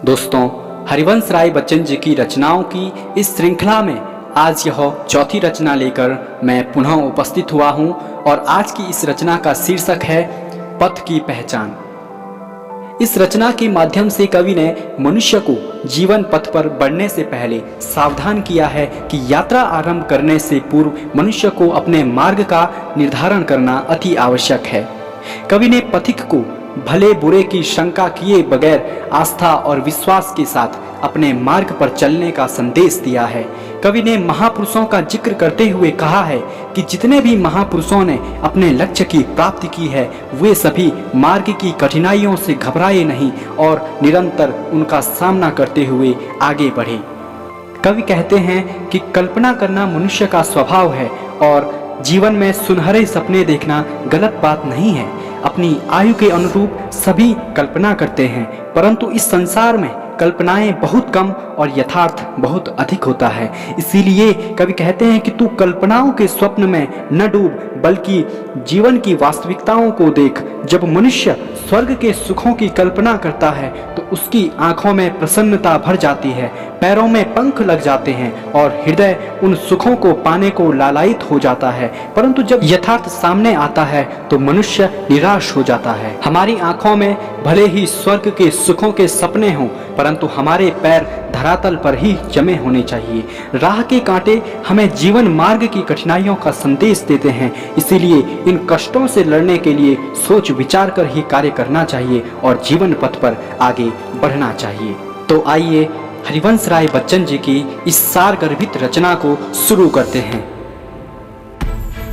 दोस्तों, हरिवंश राय बच्चन जी की रचनाओं की इस श्रृंखला में आज यह चौथी रचना लेकर मैं पुनः उपस्थित हुआ हूं और आज की इस रचना का शीर्षक है पथ की पहचान। इस रचना के माध्यम से कवि ने मनुष्य को जीवन पथ पर बढ़ने से पहले सावधान किया है कि यात्रा आरंभ करने से पूर्व मनुष्य को अपने मार्ग का निर्धारण करना अति आवश्यक है। कवि ने पथिक को भले बुरे की शंका किए बगैर आस्था और विश्वास के साथ अपने मार्ग पर चलने का संदेश दिया है। कवि ने महापुरुषों का जिक्र करते हुए कहा है कि जितने भी महापुरुषों ने अपने लक्ष्य की प्राप्ति की है वे सभी मार्ग की कठिनाइयों से घबराए नहीं और निरंतर उनका सामना करते हुए आगे बढ़े। कवि कहते हैं कि कल्पना करना मनुष्य का स्वभाव है और जीवन में सुनहरे सपने देखना गलत बात नहीं है। अपनी आयु के अनुरूप सभी कल्पना करते हैं, परंतु इस संसार में कल्पनाएं बहुत कम और यथार्थ बहुत अधिक होता है। इसीलिए कवि कहते हैं कि तू कल्पनाओं के स्वप्न में न डूब बल्कि जीवन की वास्तविकताओं को देख। जब मनुष्य स्वर्ग के सुखों की कल्पना करता है तो उसकी आंखों में प्रसन्नता भर जाती है, पैरों में पंख लग जाते हैं और हृदय उन सुखों को पाने को लालायित हो जाता है। परंतु जब यथार्थ सामने आता है तो मनुष्य निराश हो जाता है। हमारी आंखों में भले ही स्वर्ग के सुखों के सपने हों, परंतु हमारे पैर धरातल पर ही जमे होने चाहिए। राह के कांटे हमें जीवन मार्ग की कठिनाइयों का संदेश देते हैं, इसीलिए इन कष्टों से लड़ने के लिए सोच विचार कर ही कार्य करना चाहिए और जीवन पथ पर आगे बढ़ना चाहिए। तो आइए हरिवंश राय बच्चन जी की इस सारगर्भित रचना को शुरू करते हैं।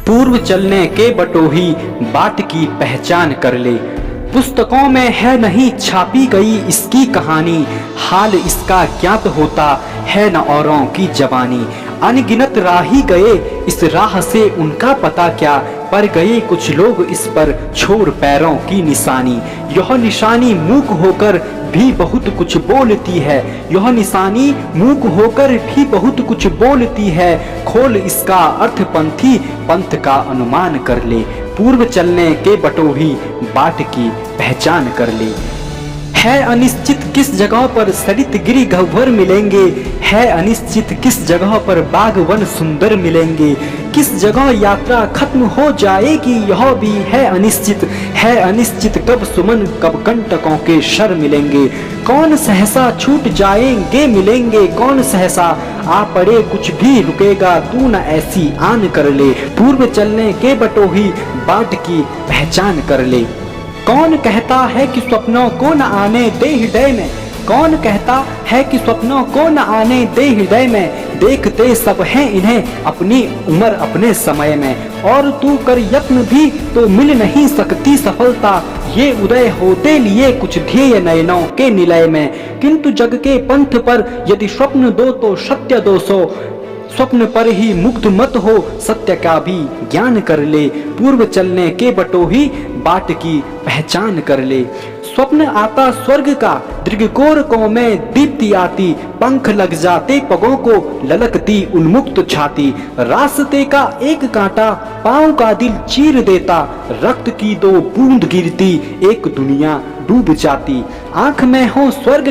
पूर्व चलने के बटोही बाट की पहचान कर ले, पुस्तकों में है नहीं छापी गई इसकी कहानी, हाल इसका ज्ञात होता है न औरों की जवानी। अनगिनत राही गए इस राह से उनका पता क्या, पर गए कुछ लोग इस पर छोड़ पैरों की निशानी। यह निशानी मूक होकर भी बहुत कुछ बोलती है, यह निशानी मूक होकर भी बहुत कुछ बोलती है। खोल इसका अर्थ पंथी पंथ का अनुमान कर ले, पूर्व चलने के बटोही बाट की पहचान कर ले। है अनिश्चित किस जगह पर सरित गिरी गह्वर मिलेंगे, है अनिश्चित किस जगह पर बागवन सुंदर मिलेंगे। किस जगह यात्रा खत्म हो जाएगी यह भी है अनिश्चित कब सुमन कब कंटकों के शर मिलेंगे। कौन सहसा छूट जाएंगे मिलेंगे, कौन सहसा आ पड़े कुछ भी रुकेगा, तू न ऐसी आन कर ले, पूर्व चलने के बटोही बाट की पहचान कर ले। कौन कहता है कि स्वप्नों को न आने दे हृदय में, कौन कहता है कि स्वप्नों को न आने दे हृदय में। देखते सब हैं इन्हें अपनी उम्र अपने समय में, और तू कर यत्न भी तो मिल नहीं सकती सफलता। ये उदय होते लिए कुछ ध्येय नयनों के निलय में, किंतु जग के पंथ पर यदि स्वप्न दो तो सत्य दो सो। स्वप्न पर ही मुग्ध मत हो सत्य का भी ज्ञान कर ले, पूर्व चलने के बटोही बाट की पहचान कर ले। स्वप्न आता स्वर्ग का दृगकोरकों में दीप्ति आती, पंख लग जाते पगों को ललकती उन्मुक्त छाती। रास्ते का एक कांटा पांव का दिल चीर देता, रक्त की दो बूंद गिरती एक दुनिया डूब जाती। आंख में हो स्वर्ग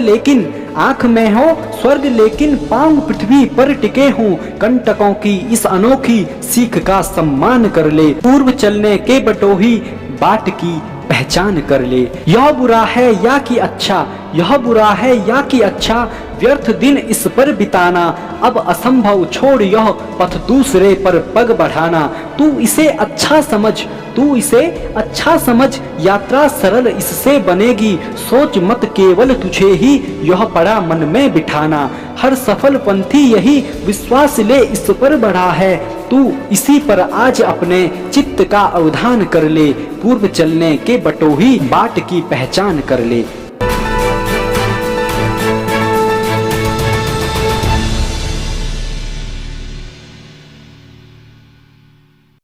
लेकिन पांव पृथ्वी पर टिके हों, कंटकों की इस अनोखी सीख का सम्मान कर ले, पूर्व चलने के बटोही बाट की पहचान कर ले। यह बुरा है या कि अच्छा, यह बुरा है या कि अच्छा, व्यर्थ दिन इस पर बिताना, अब असंभव छोड़ यह पथ दूसरे पर पग बढ़ाना। तू इसे अच्छा समझ यात्रा सरल इससे बनेगी, सोच मत केवल तुझे ही यह पड़ा मन में बिठाना। हर सफल पंथी यही विश्वास ले इस पर बढ़ा है, तू इसी पर आज अपने चित्त का अवधान कर ले, पूर्व चलने के बटोही बाट की पहचान कर ले।